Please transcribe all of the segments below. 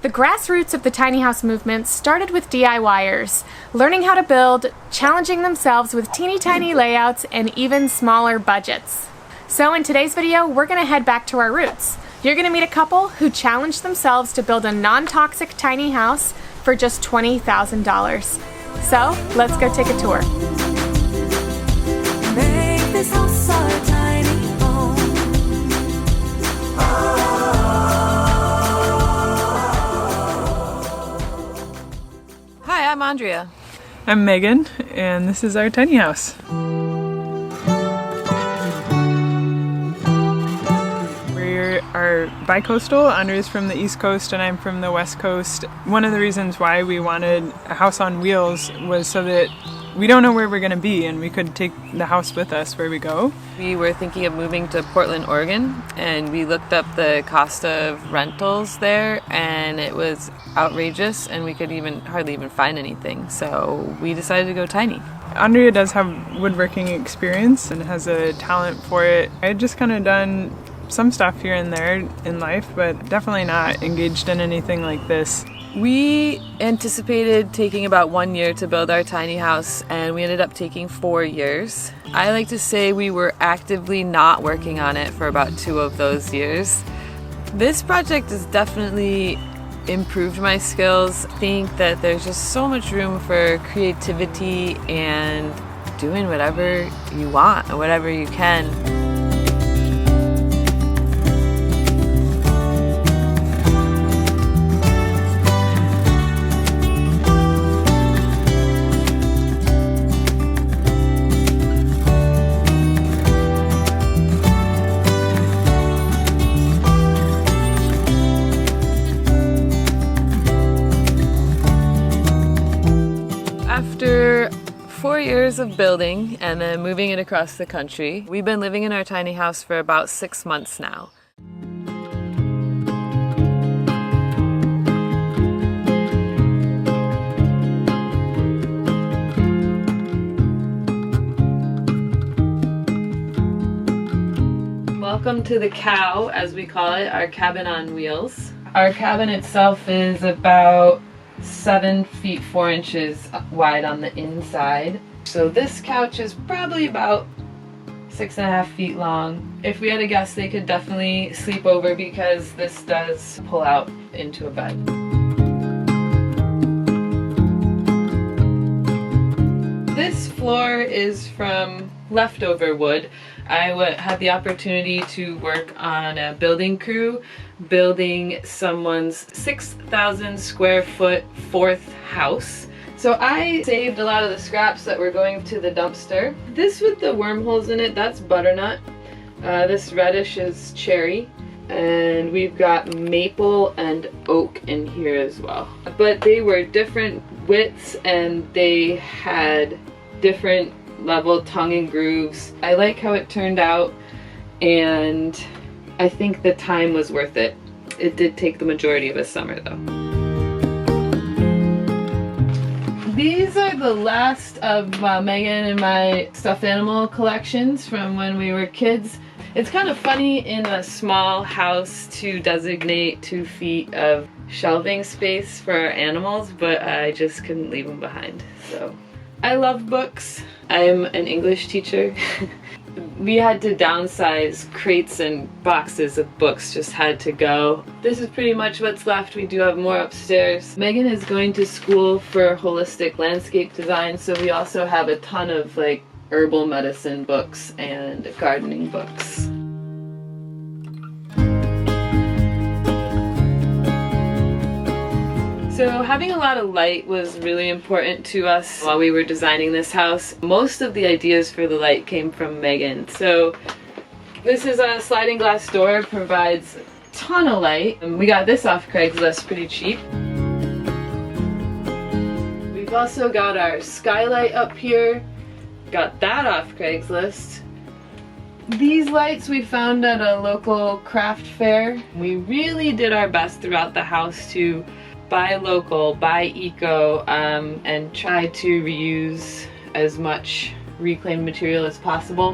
The grassroots of the tiny house movement started with DIYers, learning how to build, challenging themselves with teeny tiny layouts and even smaller budgets. So in today's video, we're going to head back to our roots. You're going to meet a couple who challenged themselves to build a non-toxic tiny house for just $20,000. So let's go take a tour. Make this house our tiny home. Hi, I'm Andrea. I'm Megan, and this is our tiny house. We are bi-coastal. Andrea's from the East Coast and I'm from the West Coast. One of the reasons why we wanted a house on wheels was so that we don't know where we're going to be and we could take the house with us where we go. We were thinking of moving to Portland, Oregon, and we looked up the cost of rentals there, and it was outrageous, and we could hardly even find anything. So we decided to go tiny. Andrea does have woodworking experience and has a talent for it. I had just kind of done some stuff here and there in life, but definitely not engaged in anything like this. We anticipated taking about 1 year to build our tiny house, and we ended up taking 4 years. I like to say we were actively not working on it for about 2 of those years. This project has definitely improved my skills. I think that there's just so much room for creativity and doing whatever you want or whatever you can. After 4 years of building and then moving it across the country, we've been living in our tiny house for about 6 months now. Welcome to the cow, as we call it, our cabin on wheels. Our cabin itself is about 7 feet 4 inches wide on the inside. So this couch is probably about 6.5 feet long. If we had a guest, they could definitely sleep over because this does pull out into a bed. This floor is from leftover wood. I had the opportunity to work on a building crew building someone's 6,000 square foot 4th house. So I saved a lot of the scraps that were going to the dumpster. This with the wormholes in it, that's butternut. This reddish is cherry. And we've got maple and oak in here as well. But they were different widths and they had different level tongue and grooves. I like how it turned out, and I think the time was worth it. It did take the majority of a summer though. These are the last of Megan and my stuffed animal collections from when we were kids. It's kind of funny in a small house to designate 2 feet of shelving space for our animals, but I just couldn't leave them behind. So I love books. I'm an English teacher. We had to downsize. Crates and boxes of books just had to go. This is pretty much what's left. We do have more upstairs. Megan is going to school for holistic landscape design, so we also have a ton of like herbal medicine books and gardening books. So having a lot of light was really important to us while we were designing this house. Most of the ideas for the light came from Megan. So this is a sliding glass door, provides a ton of light. And we got this off Craigslist pretty cheap. We've also got our skylight up here. Got that off Craigslist. These lights we found at a local craft fair. We really did our best throughout the house to buy local, buy eco, and try to reuse as much reclaimed material as possible.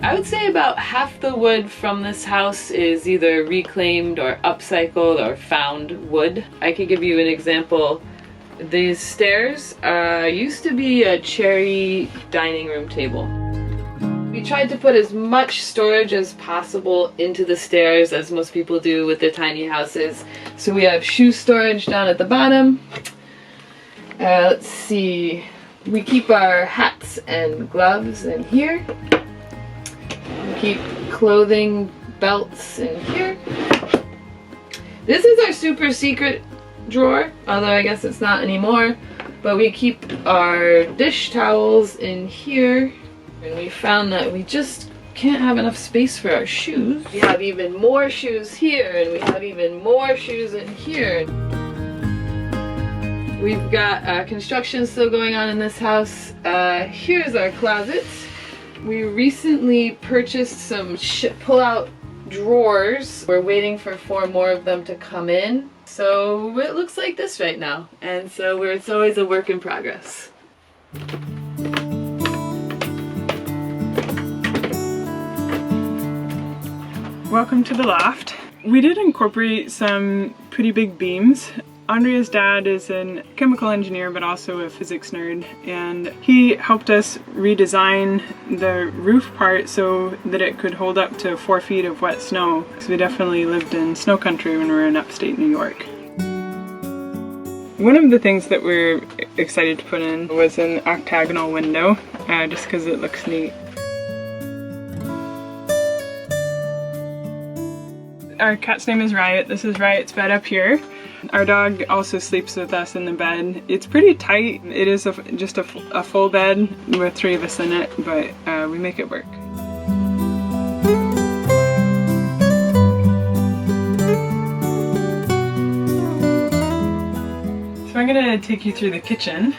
I would say about half the wood from this house is either reclaimed or upcycled or found wood. I could give you an example. These stairs used to be a cherry dining room table. We tried to put as much storage as possible into the stairs, as most people do with their tiny houses. So we have shoe storage down at the bottom. Let's see, we keep our hats and gloves in here. We keep clothing, belts in here. This is our super secret drawer, although I guess it's not anymore. But we keep our dish towels in here. And we found that we just can't have enough space for our shoes. We have even more shoes here, and we have even more shoes in here. We've got construction still going on in this house. Here's our closet. We recently purchased some pull-out drawers. We're waiting for 4 more of them to come in. So it looks like this right now. And so it's always a work in progress. Welcome to the loft. We did incorporate some pretty big beams. Andrea's dad is a chemical engineer but also a physics nerd, and he helped us redesign the roof part so that it could hold up to 4 feet of wet snow. So we definitely lived in snow country when we were in upstate New York. One of the things that we're excited to put in was an octagonal window, just because it looks neat. Our cat's name is Riot. This is Riot's bed up here. Our dog also sleeps with us in the bed. It's pretty tight. It is just a full bed with 3 of us in it, but we make it work. So I'm gonna take you through the kitchen.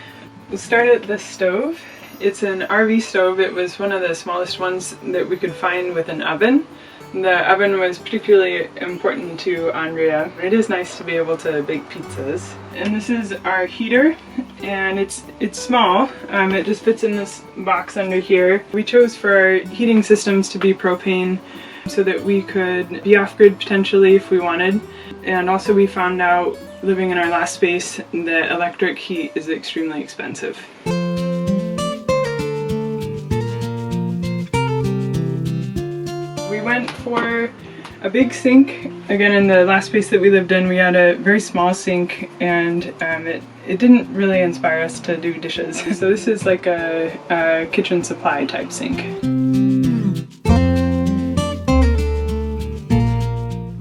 We'll start at the stove. It's an RV stove. It was one of the smallest ones that we could find with an oven. The oven was particularly important to Andrea. It is nice to be able to bake pizzas. And this is our heater, and it's small. It just fits in this box under here. We chose for our heating systems to be propane so that we could be off-grid potentially if we wanted. And also we found out living in our last space that electric heat is extremely expensive. We went for a big sink. Again, in the last space that we lived in, we had a very small sink, and it didn't really inspire us to do dishes. So this is like a kitchen supply type sink.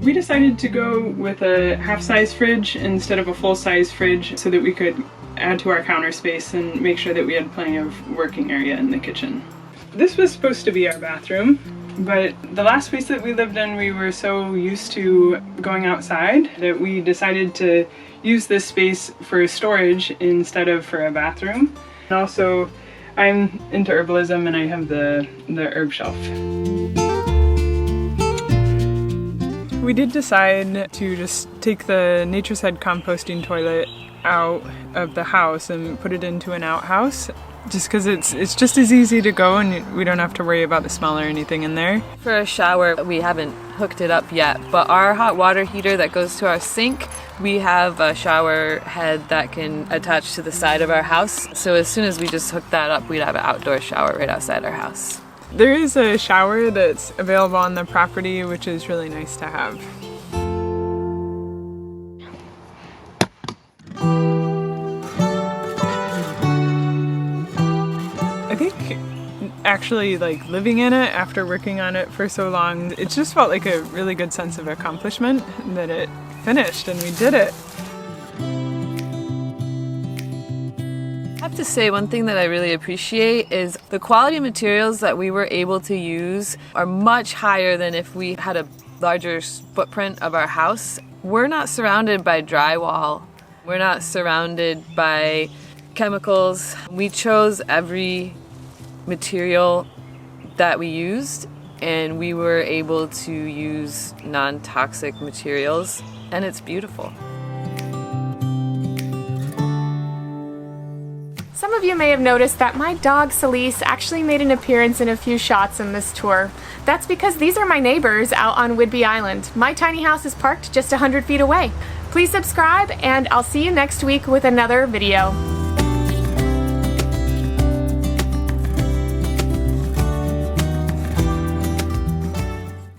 We decided to go with a half-size fridge instead of a full-size fridge so that we could add to our counter space and make sure that we had plenty of working area in the kitchen. This was supposed to be our bathroom. But the last space that we lived in, we were so used to going outside that we decided to use this space for storage instead of for a bathroom. And also, I'm into herbalism and I have the herb shelf. We did decide to just take the Nature's Head composting toilet out of the house and put it into an outhouse. Just because it's just as easy to go and we don't have to worry about the smell or anything in there. For a shower, we haven't hooked it up yet, but our hot water heater that goes to our sink, we have a shower head that can attach to the side of our house. So as soon as we just hook that up, we'd have an outdoor shower right outside our house. There is a shower that's available on the property, which is really nice to have. I think actually like living in it after working on it for so long, it just felt like a really good sense of accomplishment that it finished and we did it. I have to say, one thing that I really appreciate is the quality of materials that we were able to use are much higher than if we had a larger footprint of our house. We're not surrounded by drywall. We're not surrounded by chemicals. We chose every material that we used, and we were able to use non-toxic materials, and it's beautiful. Some of you may have noticed that my dog Celise actually made an appearance in a few shots in this tour. That's because these are my neighbors out on Whidbey Island. My tiny house is parked just 100 feet away. Please subscribe, and I'll see you next week with another video.